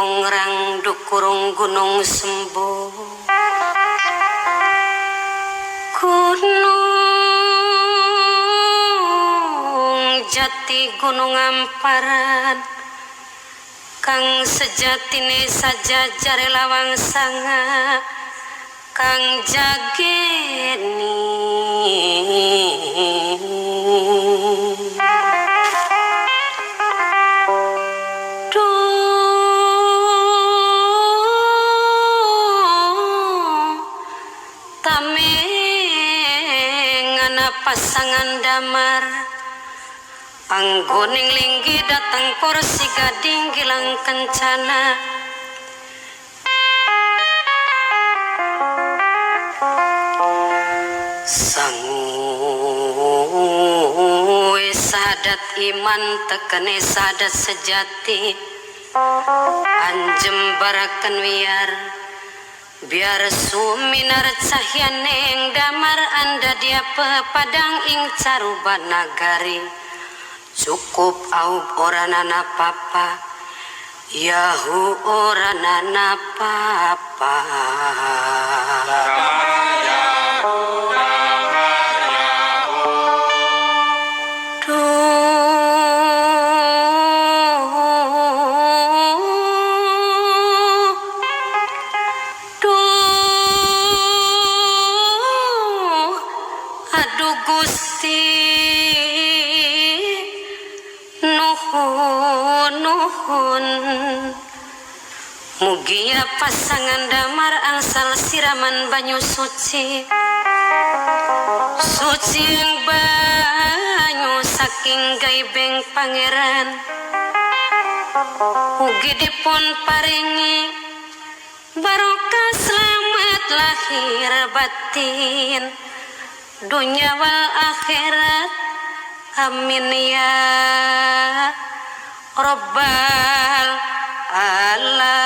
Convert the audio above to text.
ngongrang dukurung gunung sembuh. Gunung jati gunung amparan kang sejatine saja jare lawang sanga kang jageni. Pasangan damar anggoning linggi datang kursi gading gilang kencana sangu sadat iman tekene sadat sejati anjem barakan wiar biar suminar cahyane ing damar anda dia pepadang ing caruban nagari cukup aub oranana papa yahu oranana papa mugia pasangan damar angsal siraman banyu suci yang banyu saking gaibeng pangeran mugi dipun paringi barokah selamat lahir batin dunia wal akhirat amin ya Rabbal alamin.